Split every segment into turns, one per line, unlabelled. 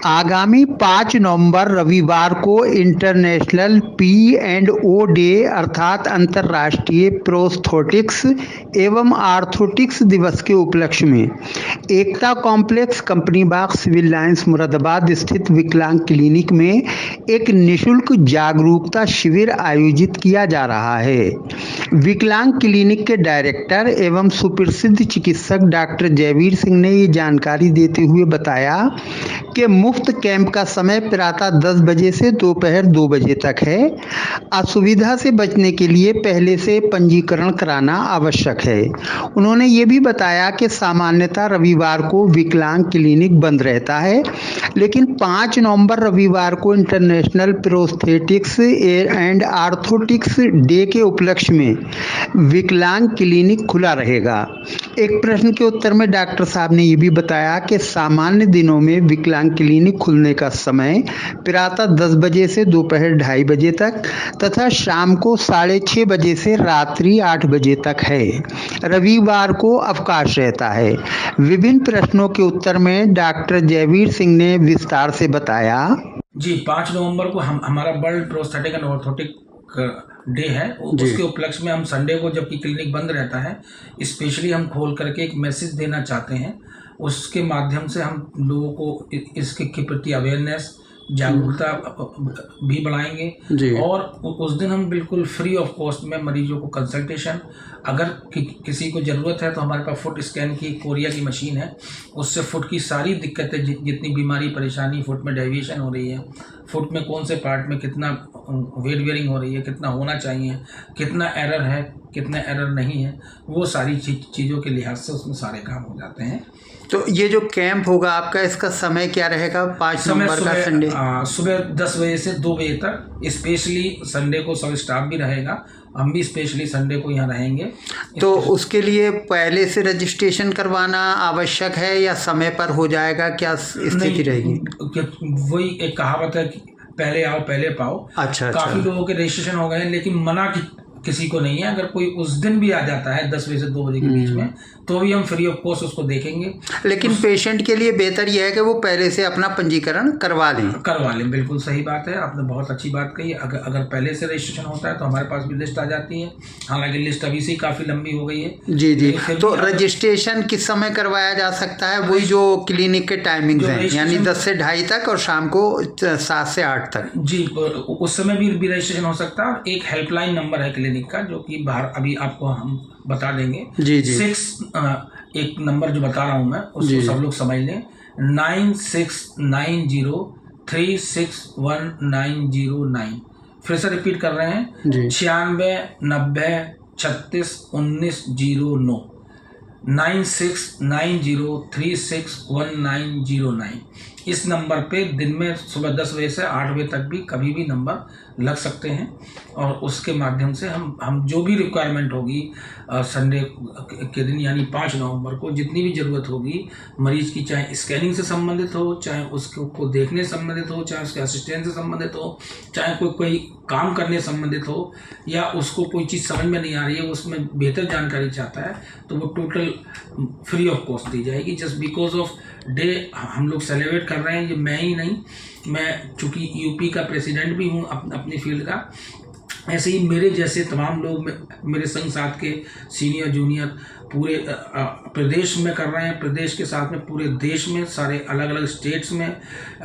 आगामी 5 नवंबर रविवार को इंटरनेशनल पी&ओ डे अर्थात अंतर्राष्ट्रीय प्रोस्थेटिक्स एवं आर्थोटिक्स दिवस के उपलक्ष्य में एकता कॉम्प्लेक्स कंपनी बाग सिविल लाइंस मुरादाबाद स्थित विकलांग क्लिनिक में एक निःशुल्क जागरूकता शिविर आयोजित किया जा रहा है। विकलांग क्लिनिक के डायरेक्टर एवं सुप्रसिद्ध चिकित्सक डॉक्टर जयवीर सिंह ने ये जानकारी देते हुए बताया कि मुफ्त कैंप का समय प्रातः 10 बजे से दोपहर 2 बजे तक है। असुविधा से बचने के लिए पहले से पंजीकरण कराना आवश्यक है। उन्होंने ये भी बताया कि सामान्यतः रविवार को विकलांग क्लिनिक बंद रहता है, लेकिन 5 नवंबर रविवार को इंटरनेशनल प्रोस्थेटिक्स एंड आर्थोटिक्स डे के उपलक्ष्य में विकलांग क्लिनिक खुला रहेगा। एक प्रश्न के उत्तर में डॉक्टर साहब ने ये भी बताया कि सामान्य दिनों में विकलांग क्लिनिक खुलने का समय प्रातः 10 बजे से दोपहर 2:30 बजे तक तथा शाम को 6:30 बजे से रात्रि 8 बजे तक है। रविवार को अवकाश रहता है। विभिन्न प्रश्नों के उत्तर में डॉक्टर जयवीर सिंह ने विस्तार से बताया।
जी, 5 नवंबर को हमारा world prosthetic and orthotic day है। उसके उपलक्ष्य में हम संडे को, जबकि क्लिनिक बंद रहता है, स्पेशली हम खोल करके एक मैसेज देना चाहते हैं। उसके माध्यम से हम लोगों को इसके प्रति अवेयरनेस, जागरूकता भी बढ़ाएंगे और उस दिन हम बिल्कुल फ्री ऑफ कॉस्ट में मरीजों को कंसल्टेशन, अगर किसी को ज़रूरत है तो हमारे पास फुट स्कैन की कोरिया की मशीन है, उससे फुट की सारी दिक्कतें, जितनी बीमारी परेशानी, फुट में डेविएशन हो रही है, फुट में कौन से पार्ट में कितना वेट बेयरिंग हो रही है, कितना होना चाहिए, कितना एरर है, कितना एरर नहीं है, वो सारी चीज़ों के लिहाज से उसमें सारे काम हो जाते हैं।
तो ये जो कैंप होगा आपका, इसका समय क्या रहेगा? 5 नवंबर का संडे
सुबह 10 बजे से 2 बजे तक। स्पेशली संडे को सब स्टाफ भी रहेगा, हम भी स्पेशली संडे को यहाँ रहेंगे।
तो उसके लिए पहले से रजिस्ट्रेशन करवाना आवश्यक है या समय पर हो जाएगा? क्या स्थिति रहेगी?
वही एक कहावत है कि पहले आओ पहले पाओ।
अच्छा।
काफी लोगों के रजिस्ट्रेशन हो गए, लेकिन मना किसी को नहीं है। अगर कोई उस दिन भी आ जाता है 10 बजे से 2 बजे के बीच में, तो भी हम फ्री ऑफ कॉस्ट उसको देखेंगे।
लेकिन पेशेंट के लिए बेहतर यह है कि वो पहले से अपना पंजीकरण करवा लें।
बिल्कुल सही बात है, आपने बहुत अच्छी बात कही। अगर पहले से रजिस्ट्रेशन होता है तो हमारे पास भी लिस्ट आ जाती है। हालांकि लिस्ट अभी से काफ़ी लंबी हो गई है।
जी। तो रजिस्ट्रेशन किस समय करवाया जा सकता है? वही जो क्लिनिक के टाइमिंग हैं, यानी 10 से 2:30 तक और शाम को 7 से 8 तक।
जी, उस समय भी रजिस्ट्रेशन हो सकता है। एक हेल्पलाइन नंबर है क्लिनिक का, जो कि बाहर अभी आपको हम बता देंगे।
जी।
6 एक नंबर जो बता रहा हूँ मैं, उसको सब लोग समझ लें। 9690361909। फिर से रिपीट कर रहे हैं, 9690361909। 9690361909। इस नंबर पे दिन में सुबह 10 बजे से 8 बजे तक भी कभी भी नंबर लग सकते हैं, और उसके माध्यम से हम जो भी रिक्वायरमेंट होगी संडे के दिन, यानी 5 नवंबर को, जितनी भी ज़रूरत होगी मरीज की, चाहे स्कैनिंग से संबंधित हो, चाहे उसको देखने से संबंधित हो, चाहे उसके असिस्टेंट से संबंधित हो, चाहे कोई काम करने से संबंधित हो, या उसको कोई चीज़ समझ में नहीं आ रही है, उसमें बेहतर जानकारी चाहता है, तो वो टोटल फ्री ऑफ कॉस्ट दी जाएगी। जस्ट बिकॉज ऑफ डे हम लोग सेलिब्रेट कर रहे हैं। ये मैं ही नहीं, मैं चूँकि यूपी का प्रेसिडेंट भी हूँ अपनी फील्ड का, ऐसे ही मेरे जैसे तमाम लोग, मेरे संग साथ के सीनियर जूनियर पूरे प्रदेश में कर रहे हैं। प्रदेश के साथ में पूरे देश में, सारे अलग अलग स्टेट्स में,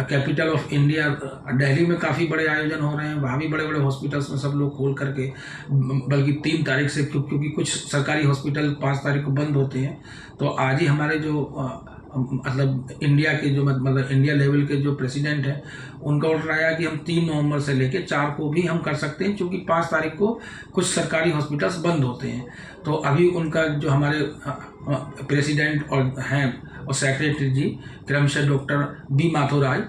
कैपिटल ऑफ इंडिया दिल्ली में काफ़ी बड़े आयोजन हो रहे हैं। वहाँ भी बड़े बड़े हॉस्पिटल्स में सब लोग खोल करके, बल्कि 3 तारीख से, क्योंकि कुछ सरकारी हॉस्पिटल 5 तारीख को बंद होते हैं, तो आज ही हमारे जो मतलब इंडिया के जो मतलब इंडिया लेवल के जो प्रेसिडेंट हैं, उनका ऑर्डर आया कि हम 3 नवंबर से लेकर 4 को भी हम कर सकते हैं, क्योंकि 5 तारीख को कुछ सरकारी हॉस्पिटल्स बंद होते हैं। तो अभी उनका जो हमारे प्रेसिडेंट और हैं और सेक्रेटरी जी, क्रमशः डॉक्टर बी माथुराय,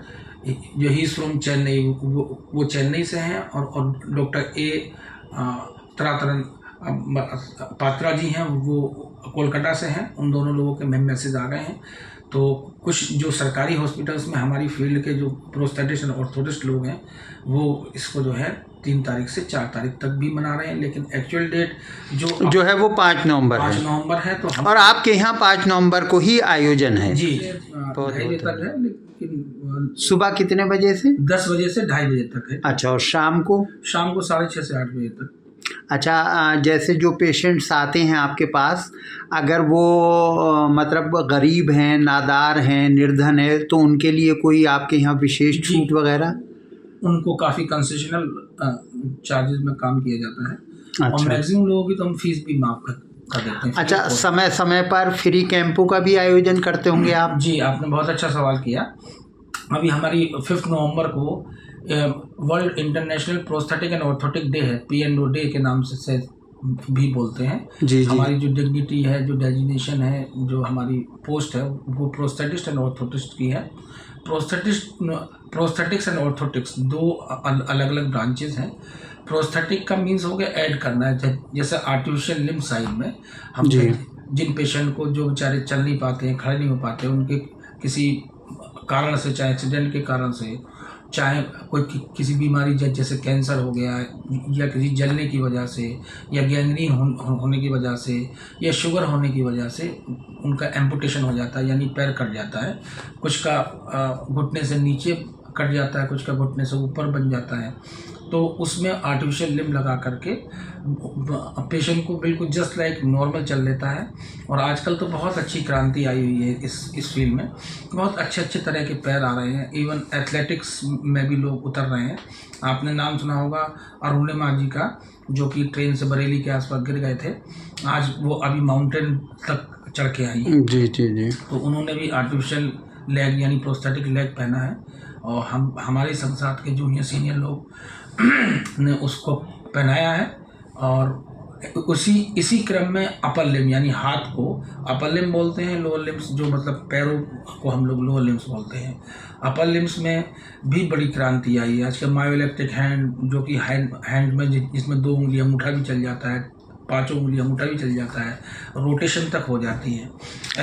जो ही इज़ फ्रॉम चेन्नई, वो चेन्नई से हैं, और डॉक्टर ए तरातरन पात्रा जी हैं, वो कोलकाता से हैं। उन दोनों लोगों के मैसेज आ गए हैं। तो कुछ जो सरकारी हॉस्पिटल्स में हमारी फील्ड के जो प्रोस्थेटिस्ट और ऑर्थोटिस्ट लोग हैं, वो इसको जो है 3 तारीख से 4 तारीख तक भी मना रहे हैं, लेकिन एक्चुअल डेट
जो है वो 5 नवंबर
5
है।
नवंबर है। तो
और आपके यहाँ 5 नवंबर को ही आयोजन है?
जी,
बहुत
2:30 बजे तक है, लेकिन
सुबह कितने बजे से?
10 बजे से 2:30 बजे तक है।
अच्छा, और शाम को?
शाम को 6:30 से 8 बजे तक।
अच्छा, जैसे जो पेशेंट्स आते हैं आपके पास, अगर वो मतलब गरीब हैं, नादार हैं, निर्धन है, तो उनके लिए कोई आपके यहाँ विशेष छूट वगैरह?
उनको काफ़ी कंसेशनल चार्जेस में काम किया जाता है। और
अच्छा।
मैक्सिमम लोगों की तो हम फीस भी माफ कर देते हैं।
अच्छा, समय समय पर फ्री कैंपों का भी आयोजन करते होंगे आप?
जी, आपने बहुत अच्छा सवाल किया। अभी हमारी 5 नवंबर को world international prosthetic and orthotic day है, P&O डे के नाम से भी बोलते हैं।
जी।
हमारी जो डिग्निटी है, जो डेजिग्नेशन है, जो हमारी पोस्ट है, वो प्रोस्थेटिस्ट एंड ऑर्थोटिस्ट की है। प्रोस्थेटिक्स एंड ऑर्थोटिक्स 2 अलग अलग ब्रांचेस हैं। प्रोस्थेटिक का मीन्स हो गया ऐड करना है, जैसे आर्टिफिशियल लिम्ब साइड में हम जिन पेशेंट को, जो बेचारे चल नहीं पाते हैं, खड़े नहीं हो पाते, उनके किसी कारण से, चाहे एक्सीडेंट के कारण से, चाहे कोई किसी बीमारी जैसे कैंसर हो गया, या किसी जलने की वजह से, या गैंग्रीन होने की वजह से, या शुगर होने की वजह से उनका एम्पुटेशन हो जाता है, यानी पैर कट जाता है। कुछ का घुटने से नीचे कट जाता है, कुछ का घुटने से ऊपर बन जाता है। तो उसमें आर्टिफिशियल लिम्ब लगा करके पेशेंट को बिल्कुल जस्ट लाइक नॉर्मल चल लेता है। और आजकल तो बहुत अच्छी क्रांति आई हुई है इस फील्ड में। बहुत अच्छे तरह के पैर आ रहे हैं, इवन एथलेटिक्स में भी लोग उतर रहे हैं। आपने नाम सुना होगा अरुणिमा जी का, जो कि ट्रेन से बरेली के आसपास गिर गए थे, आज वो अभी माउंटेन तक चढ़ के आई हैं।
जी जी जी।
तो उन्होंने भी आर्टिफिशियल लेग यानी प्रोस्थेटिक लेग पहना है, और हमारे संसार के जूनियर सीनियर लोग ने उसको पहनाया है। और इसी क्रम में अपर लिम्ब यानी हाथ को अपर लिम्ब बोलते हैं, लोअर लिम्स जो मतलब पैरों को हम लोग लोअर लिम्स बोलते हैं। अपर लिम्स में भी बड़ी क्रांति आई है। आजकल मायोइलेक्ट्रिक हैंड, जो कि हैंड में जिसमें 2 उंगलियां अंगूठा भी चल जाता है, 5 उंगलियां अंगूठा भी चल जाता है, रोटेशन तक हो जाती है।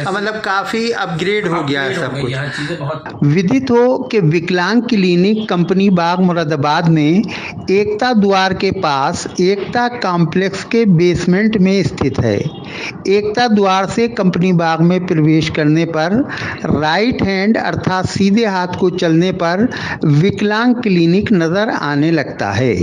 मतलब काफ़ी अपग्रेड हो गया है सब कुछ।
यह चीज़ें बहुत
विदित हो कि विकलांग क्लिनिक कंपनी बाग मुरादाबाद में एकता द्वार के पास एकता कॉम्प्लेक्स के बेसमेंट में स्थित है। एकता द्वार से कंपनी बाग में प्रवेश करने पर राइट हैंड अर्थात सीधे हाथ को चलने पर विकलांग क्लिनिक नजर आने लगता है।